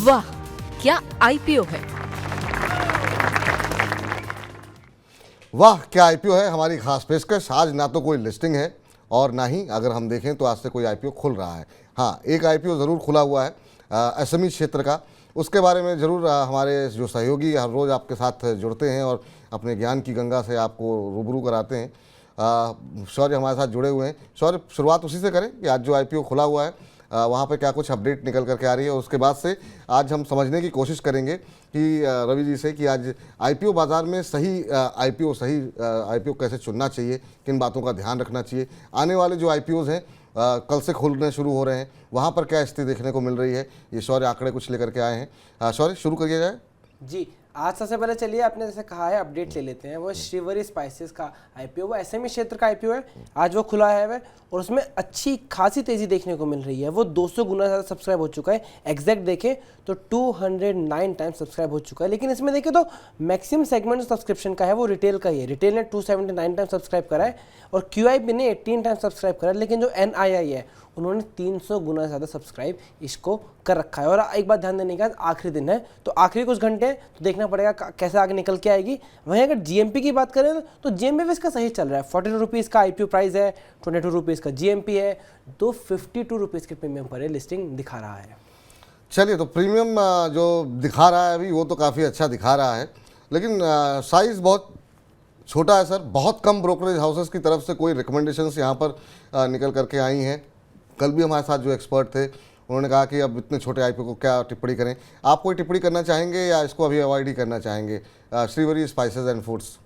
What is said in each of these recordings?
वाह, क्या आईपीओ है। वाह क्या आईपीओ है हमारी खास पेशकश। आज ना तो कोई लिस्टिंग है और ना ही अगर हम देखें तो आज से कोई आईपीओ खुल रहा है। हाँ, एक आईपीओ ज़रूर खुला हुआ है एसएमई क्षेत्र का। उसके बारे में ज़रूर हमारे जो सहयोगी हर रोज़ आपके साथ जुड़ते हैं और अपने ज्ञान की गंगा से आपको रूबरू कराते हैं। शौर्य हमारे साथ जुड़े हुए हैं। शौर्य, शुरुआत उसी से करें कि आज जो आईपीओ खुला हुआ है वहाँ पे क्या कुछ अपडेट निकल करके आ रही है। उसके बाद से आज हम समझने की कोशिश करेंगे कि रवि जी से कि आज आईपीओ बाज़ार में सही आईपीओ कैसे चुनना चाहिए, किन बातों का ध्यान रखना चाहिए। आने वाले जो आईपीओज़ हैं कल से खुलने शुरू हो रहे हैं, वहाँ पर क्या स्थिति देखने को मिल रही है। ये शौर्य आंकड़े कुछ लेकर के आए हैं। शौर्य, शुरू करिए जाए। जी, आज सबसे पहले चलिए आपने जैसे कहा है अपडेट ले लेते हैं। वो श्रीवरी स्पाइसेस का आईपीओ, वो एसएमई क्षेत्र का आईपीओ है। आज वो खुला है वह, और उसमें अच्छी खासी तेज़ी देखने को मिल रही है। वो 200 गुना ज़्यादा सब्सक्राइब हो चुका है। एग्जैक्ट देखें तो 209 टाइम्स सब्सक्राइब हो चुका है। लेकिन इसमें देखें तो मैक्सिमम सेगमेंट सब्सक्रिप्शन का है वो रिटेल का ही है। रिटेल ने 279 टाइम्स सब्सक्राइब करा है और क्यूआईबी ने 18 टाइम्स सब्सक्राइब करा है। लेकिन जो एनआईआई है उन्होंने 300 गुना ज़्यादा सब्सक्राइब इसको कर रखा है। और एक बात ध्यान देने का, आखिरी दिन है तो आखिरी कुछ घंटे हैं तो देखना पड़ेगा कैसे आगे निकल के आएगी। वहीं अगर जीएमपी की बात करें तो जीएमपी भी इसका सही चल रहा है। 42 रुपीज़ का आईपीओ प्राइस है, 22 रुपीज़ का जीएमपी है, तो 52 रुपीज़ के प्रीमियम पर है लिस्टिंग दिखा रहा है। चलिए, तो प्रीमियम जो दिखा रहा है अभी वो तो काफ़ी अच्छा दिखा रहा है, लेकिन साइज़ बहुत छोटा है सर। बहुत कम ब्रोकरेज हाउसेस की तरफ से कोई रिकमेंडेशंस यहाँ पर निकल करके आई हैं। कल भी हमारे साथ जो एक्सपर्ट थे उन्होंने कहा कि अब इतने छोटे आईपीओ को क्या टिप्पणी करें। आप कोई टिप्पणी करना चाहेंगे या इसको अभी अवॉइड ही करना चाहेंगे? Srivari spices and foods.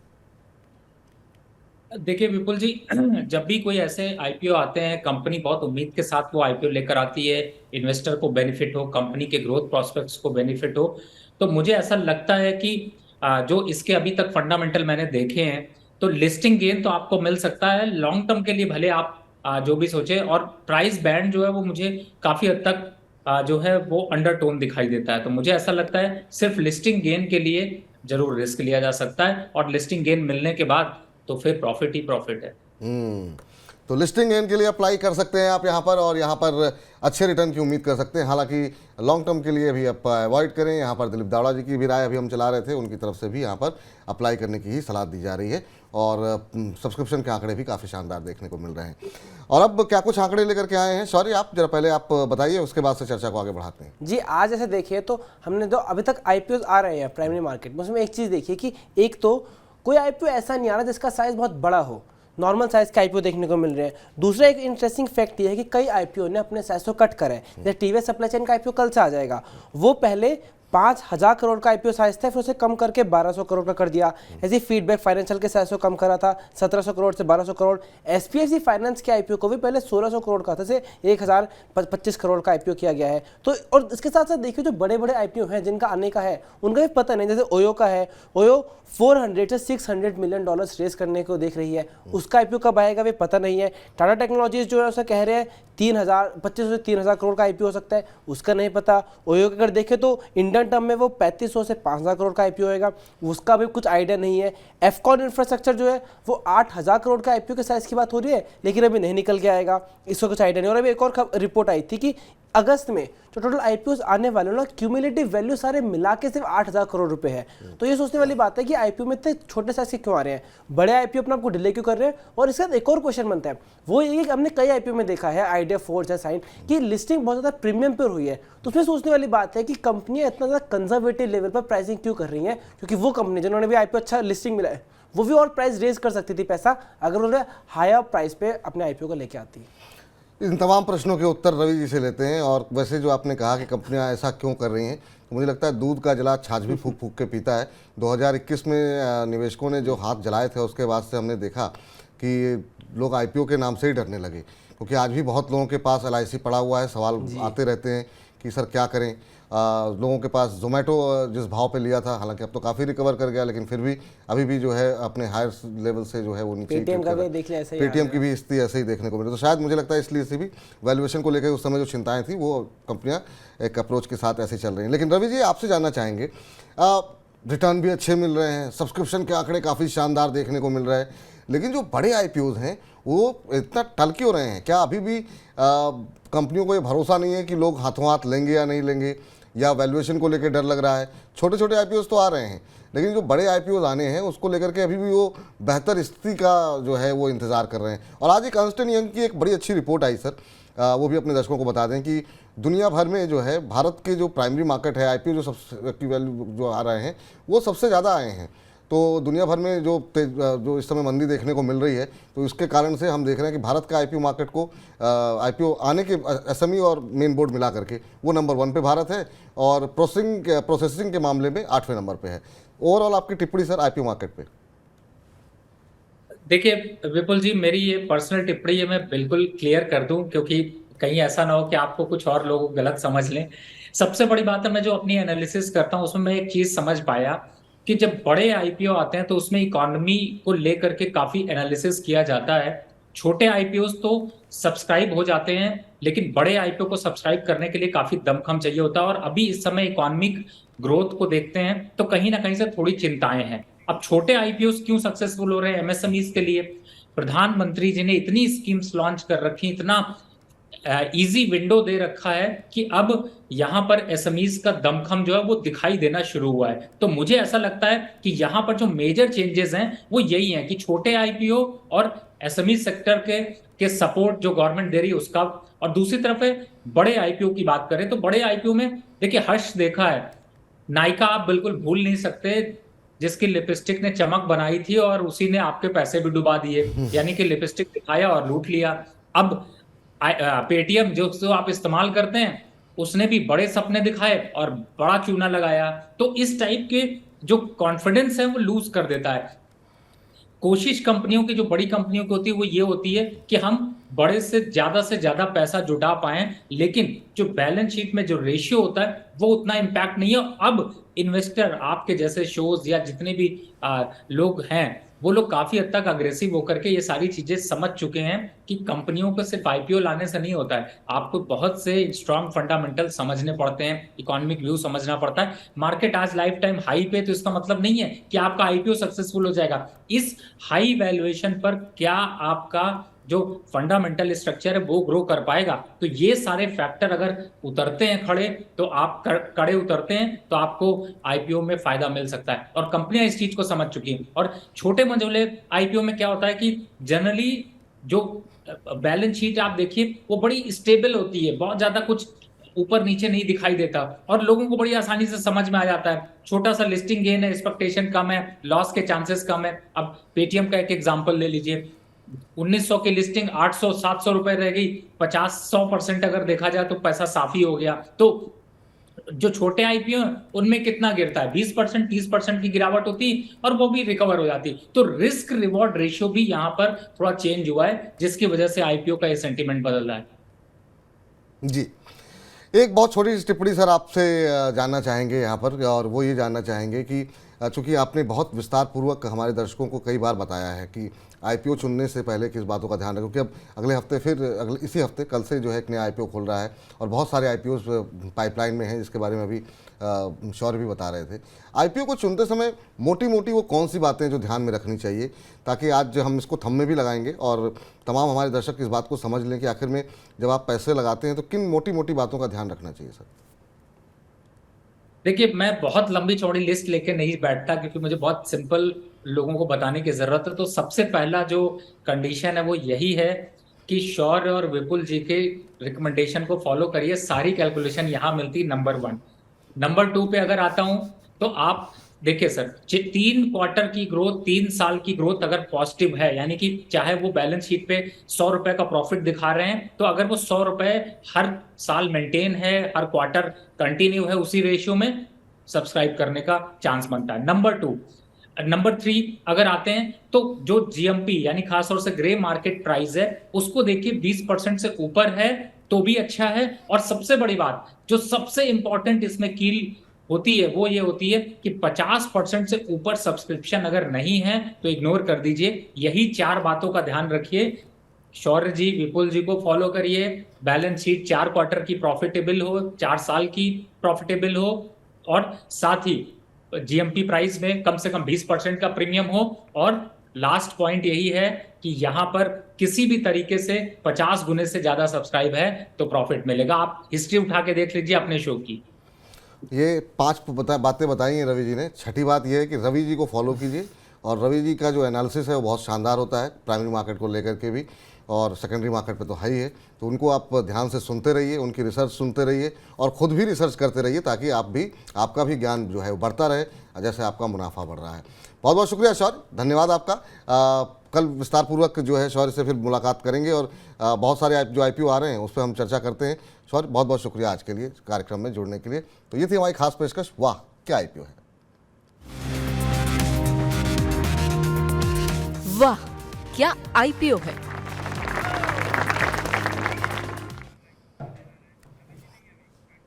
देखिए विपुल जी, जब भी कोई ऐसे आईपीओ आते हैं, कंपनी बहुत उम्मीद के साथ वो आईपीओ लेकर आती है, इन्वेस्टर को बेनिफिट हो, कंपनी के ग्रोथ प्रोस्पेक्ट्स को बेनिफिट हो, तो मुझे ऐसा लगता है कि जो इसके अभी तक फंडामेंटल मैंने देखे हैं तो लिस्टिंग गेन तो आपको मिल सकता है लॉन्ग टर्म के लिए, भले आप जो भी सोचे। और प्राइस बैंड जो है वो मुझे काफी हद तक जो है वो अंडरटोन दिखाई देता है। तो मुझे ऐसा लगता है सिर्फ लिस्टिंग गेन के लिए जरूर रिस्क लिया जा सकता है, और लिस्टिंग गेन मिलने के बाद तो फिर प्रॉफिट ही प्रॉफिट है। तो लिस्टिंग गेन के लिए अप्लाई कर सकते हैं आप यहाँ पर, और यहाँ पर अच्छे रिटर्न की उम्मीद कर सकते हैं। हालांकि लॉन्ग टर्म के लिए भी आप अवॉइड करें। यहाँ पर दिलीप दावड़ा जी की भी राय अभी हम चला रहे थे, उनकी तरफ से भी यहाँ पर अप्लाई करने की ही सलाह दी जा रही है। और सब्सक्रिप्शन के आंकड़े भी काफ़ी शानदार देखने को मिल रहे हैं। और अब क्या कुछ आंकड़े लेकर के आए हैं सॉरी, आप जरा पहले आप बताइए, उसके बाद से चर्चा को आगे बढ़ाते हैं। जी, आज ऐसे देखिए तो हमने जो अभी तक आईपीओ आ रहे हैं प्राइमरी मार्केट में, उसमें एक चीज़ देखिए कि एक तो कोई आईपीओ ऐसा नहीं आ रहा जिसका साइज बहुत बड़ा हो, नॉर्मल साइज के आईपीओ देखने को मिल रहे हैं। दूसरा एक इंटरेस्टिंग फैक्ट ये है कि कई आईपीओ ने अपने साइज को कट करा है। जैसे टीवीएस सप्लाई चेन का आईपीओ कल से आ जाएगा, वो पहले 5,000 करोड़ का आईपीओ साइज था, फिर उसे कम करके 1,200 करोड़ का कर दिया। ऐसे फीडबैक फाइनेंशियल के साइज को कम करा था 1,700 करोड़ से 1,200 करोड़। एसपीएससी फाइनेंस के आईपीओ को भी पहले 1,600 करोड़ का था, से 1,025 करोड़ का आईपीओ किया गया है। तो और इसके साथ साथ देखिए जो बड़े बड़े आईपीओ हैं जिनका आने का है उनका भी पता नहीं। जैसे ओयो का है, ओयो 400 से 600 मिलियन डॉलर्स रेज करने को देख रही है, उसका आईपीओ कब आएगा भी पता नहीं है। टाटा टेक्नोलॉजीज जो है उसे कह रहे हैं 2,500 से 3,000 करोड़ का आईपीओ हो सकता है, उसका नहीं पता। ओयो का अगर देखें तो इंडियन टर्म में वो 3,500 से 5,000 करोड़ का आईपीओ होएगा, उसका भी कुछ आइडिया नहीं है। एफकॉन इंफ्रास्ट्रक्चर जो है वो 8,000 करोड़ का आईपीओ के साइज की बात हो रही है, लेकिन अभी नहीं निकल के आएगा, इसका कुछ आइडिया नहीं। और अभी एक और रिपोर्ट आई थी कि अगस्त में जो टोटल आईपीओ आने वाले ना, क्यूमुलेटिव वैल्यू सारे मिला के सिर्फ 8,000 करोड़ रुपए है। तो ये सोचने वाली बात है कि आईपीओ में इतने छोटे साइज के क्यों आ रहे हैं, बड़े आईपीओ अपने आपको डिले क्यों कर रहे हैं। और इसके साथ एक और क्वेश्चन बनता है, वो ये कि हमने कई आईपीओ में देखा है, आइडिया, फोर्ज है, साइन की लिस्टिंग बहुत ज़्यादा प्रीमियम पर हुई है। तो उसमें सोचने वाली बात है कि कंपनियां इतना ज़्यादा कंजर्वेटिव लेवल पर प्राइसिंग क्यों कर रही हैं, क्योंकि वो कंपनी जिन्होंने भी आईपीओ अच्छा लिस्टिंग मिला है वो भी और प्राइस रेज कर सकती थी पैसा, अगर उन्होंने हायर प्राइस पे अपने आईपीओ को लेके आती। इन तमाम प्रश्नों के उत्तर रवि जी से लेते हैं। और वैसे जो आपने कहा कि कंपनियां ऐसा क्यों कर रही हैं, तो मुझे लगता है दूध का जला छाछ भी फूक फूक के पीता है। 2021 में निवेशकों ने जो हाथ जलाए थे उसके बाद से हमने देखा कि लोग आईपीओ के नाम से ही डरने लगे, क्योंकि आज भी बहुत लोगों के पास एलआईसी पड़ा हुआ है। सवाल आते रहते हैं कि सर क्या करें। लोगों के पास जोमेटो जिस भाव पे लिया था, हालांकि अब तो काफ़ी रिकवर कर गया, लेकिन फिर भी अभी भी जो है अपने हायर लेवल से जो है वो नीचे। पेटीएम का भी देख लिया ऐसे ही, पेटीएम की भी स्थिति ऐसे ही देखने को मिली। तो शायद मुझे लगता है इसलिए से भी वैल्यूएशन को लेकर उस समय जो चिंताएं थी वो कंपनियां एक अप्रोच के साथ ऐसे चल रही हैं। लेकिन रवि जी, आपसे जानना चाहेंगे, रिटर्न भी अच्छे मिल रहे हैं, सब्सक्रिप्शन के आंकड़े काफ़ी शानदार देखने को मिल रहे हैं, लेकिन जो बड़े आईपीओज हैं वो इतना टल क्यों रहे हैं? क्या अभी भी कंपनियों को ये भरोसा नहीं है कि लोग हाथों हाथ लेंगे या नहीं लेंगे, या वैल्यूएशन को लेकर डर लग रहा है। छोटे छोटे आईपीओ तो आ रहे हैं, लेकिन जो बड़े आईपीओ आने हैं उसको लेकर के अभी भी वो बेहतर स्थिति का जो है वो इंतजार कर रहे हैं। और आज एक अर्न्स्ट एंड यंग की एक बड़ी अच्छी रिपोर्ट आई सर, वो भी अपने दर्शकों को बता दें कि दुनिया भर में जो है भारत के जो प्राइमरी मार्केट है आईपीओ जो सबसे की वैल्यू जो आ रहे हैं वो सबसे ज़्यादा आए हैं। तो दुनिया भर में जो इस समय मंदी देखने को मिल रही है, तो इसके कारण से हम देख रहे हैं कि भारत का आईपीओ मार्केट को आईपीओ आने के एसएमई और मेन बोर्ड मिला करके वो नंबर 1 पे भारत है और प्रोसेसिंग के मामले में 8वें नंबर पे है। ओवरऑल आपकी टिप्पणी सर आईपीओ मार्केट पे। देखिए विपुल जी, मेरी ये पर्सनल टिप्पणी है, मैं बिल्कुल क्लियर कर दूं, क्योंकि कहीं ऐसा ना हो कि आपको कुछ और लोग गलत समझ लें। सबसे बड़ी बात है, मैं जो अपनी एनालिसिस करता हूं उसमें मैं एक चीज समझ पाया कि जब बड़े आईपीओ आते हैं तो उसमें इकोनॉमी को लेकर के काफी एनालिसिस किया जाता है। छोटे आईपीओ तो सब्सक्राइब हो जाते हैं, लेकिन बड़े आईपीओ को सब्सक्राइब करने के लिए काफी दमखम चाहिए होता है। और अभी इस समय इकोनॉमिक ग्रोथ को देखते हैं तो कहीं ना कहीं से थोड़ी चिंताएं हैं। अब छोटे आईपीओ क्यों सक्सेसफुल हो रहे हैं एमएसएमईज के लिए? प्रधानमंत्री जी ने इतनी स्कीम्स लॉन्च कर रखी, इतना इजी विंडो दे रखा है कि अब यहां पर एसएमईज का दमखम जो है वो दिखाई देना शुरू हुआ है। तो मुझे ऐसा लगता है कि यहां पर जो मेजर चेंजेस हैं वो यही हैं कि छोटे आईपीओ और एसएमई सेक्टर के सपोर्ट जो गवर्नमेंट दे रही है उसका। और दूसरी तरफ है बड़े आईपीओ की बात करें तो बड़े आईपीओ में देखिए हर्ष देखा है, नायका आप बिल्कुल भूल नहीं सकते, जिसकी लिपस्टिक ने चमक बनाई थी और उसी ने आपके पैसे भी डुबा दिए, यानी कि लिपस्टिक दिखाया और लूट लिया। अब पेटीएम जो आप इस्तेमाल करते हैं उसने भी बड़े सपने दिखाए और बड़ा चूना लगाया। तो इस टाइप के जो कॉन्फिडेंस है वो लूज कर देता है। कोशिश कंपनियों की, जो बड़ी कंपनियों की होती है, वो ये होती है कि हम बड़े से ज्यादा पैसा जुटा पाएं, लेकिन जो बैलेंस शीट में जो रेशियो होता है वो उतना इंपैक्ट नहीं है। अब इन्वेस्टर आपके जैसे शोज या जितने भी लोग हैं वो लोग काफी हद तक अग्रेसिव होकर के ये सारी चीजें समझ चुके हैं कि कंपनियों को सिर्फ आईपीओ लाने से नहीं होता है, आपको बहुत से स्ट्रॉन्ग फंडामेंटल समझने पड़ते हैं, इकोनॉमिक व्यू समझना पड़ता है। मार्केट आज लाइफ टाइम हाई पे, तो इसका मतलब नहीं है कि आपका आईपीओ सक्सेसफुल हो जाएगा। इस हाई वैल्यूएशन पर क्या आपका जो फंडामेंटल स्ट्रक्चर है वो ग्रो कर पाएगा? तो ये सारे फैक्टर अगर उतरते हैं खड़े, तो आप कड़े उतरते हैं तो आपको आईपीओ में फायदा मिल सकता है, और कंपनियां इस चीज को समझ चुकी हैं। और छोटे मंझोले आईपीओ में क्या होता है कि जनरली जो बैलेंस शीट आप देखिए वो बड़ी स्टेबल होती है, बहुत ज्यादा कुछ ऊपर नीचे नहीं दिखाई देता और लोगों को बड़ी आसानी से समझ में आ जाता है। छोटा सा लिस्टिंग गेन है, एक्सपेक्टेशन कम है, लॉस के चांसेस कम है। अब पेटीएम का एक एग्जांपल ले लीजिए, 1900 की लिस्टिंग 800-700 रुपए रह गई, 50-100% अगर देखा जाए तो पैसा साफ ही हो गया। तो जो छोटे आईपीओ उनमें कितना गिरता है, 20% 30% की गिरावट होती और वो भी रिकवर हो जाती। तो रिस्क रिवॉर्ड रेशियो भी यहाँ पर थोड़ा चेंज हुआ है, जिसकी वजह से आईपीओ का ये सेंटीमेंट बदल रहा है। जी, एक बहुत छोटी सी टिप्पणी सर आपसे जानना चाहेंगे यहाँ पर, और वो ये जानना चाहेंगे कि चूंकि आपने बहुत विस्तार पूर्वक हमारे दर्शकों को कई बार बताया है कि आईपीओ चुनने से पहले किस बातों का ध्यान रखें, क्योंकि अब अगले हफ्ते फिर इसी हफ्ते कल से जो है एक नया आईपीओ खुल रहा है और बहुत सारे आईपीओ पाइपलाइन में हैं, जिसके बारे में अभी शौर्य भी बता रहे थे। आईपीओ को चुनते समय मोटी मोटी वो कौन सी बातें जो ध्यान में रखनी चाहिए, ताकि आज हम इसको थंब में भी लगाएंगे और तमाम हमारे दर्शक इस बात को समझ लें कि आखिर में जब आप पैसे लगाते हैं तो किन मोटी मोटी बातों का ध्यान रखना चाहिए सर? देखिए, मैं बहुत लंबी चौड़ी लिस्ट लेके नहीं बैठता, क्योंकि मुझे बहुत सिंपल लोगों को बताने की जरूरत है। तो सबसे पहला जो कंडीशन है वो यही है कि शौर्य और विपुल जी के रिकमेंडेशन को फॉलो करिए। सारी कैलकुलेशन यहाँ मिलती नंबर 1। नंबर 2 पे अगर आता हूं तो आप देखिए सर, 3 क्वार्टर की ग्रोथ, 3 साल की ग्रोथ अगर पॉजिटिव है, यानी कि चाहे वो बैलेंस शीट पे 100 रुपए का प्रॉफिट दिखा रहे हैं, तो अगर वो 100 रुपए हर साल मेंटेन है, हर क्वार्टर कंटिन्यू है, उसी रेशियो में सब्सक्राइब करने का चांस बनता है। नंबर 3 अगर आते हैं तो जो जीएमपी यानी खासतौर से ग्रे मार्केट प्राइस है उसको देखिए 20% से ऊपर है तो भी अच्छा है। और सबसे बड़ी बात जो सबसे इंपॉर्टेंट इसमें कील होती है वो ये होती है कि 50% से ऊपर सब्सक्रिप्शन अगर नहीं है तो इग्नोर कर दीजिए। यही 4 बातों का ध्यान रखिए। शौर्य जी, विपुल जी को फॉलो करिए। बैलेंस शीट 4 क्वार्टर की प्रॉफिटेबल हो, 4 साल की प्रॉफिटेबल हो, और साथ ही जीएमपी प्राइस में कम से कम 20% का प्रीमियम हो। और लास्ट पॉइंट यही है कि यहां पर किसी भी तरीके से 50 गुने से ज्यादा सब्सक्राइब है तो प्रॉफिट मिलेगा। आप हिस्ट्री उठा के देख लीजिए अपने शो की। ये 5 बातें बताई हैं रवि जी ने। छठी बात ये है कि रवि जी को फॉलो कीजिए, और रवि जी का जो एनालिसिस है वो बहुत शानदार होता है प्राइमरी मार्केट को लेकर के भी, और सेकेंडरी मार्केट पे तो है ही है। तो उनको आप ध्यान से सुनते रहिए, उनकी रिसर्च सुनते रहिए और ख़ुद भी रिसर्च करते रहिए, ताकि आपका भी ज्ञान जो है वो बढ़ता रहे, जैसे आपका मुनाफा बढ़ रहा है। बहुत बहुत शुक्रिया शौर्य, धन्यवाद आपका। कल विस्तार पूर्वक जो है शौर्य से फिर मुलाकात करेंगे, और बहुत सारे जो IPO आ रहे हैं उस पर हम चर्चा करते हैं। शौर्य, बहुत बहुत शुक्रिया आज के लिए कार्यक्रम में जुड़ने के लिए। तो ये थी हमारी खास पेशकश, वाह क्या IPO है। वाह क्या IPO है।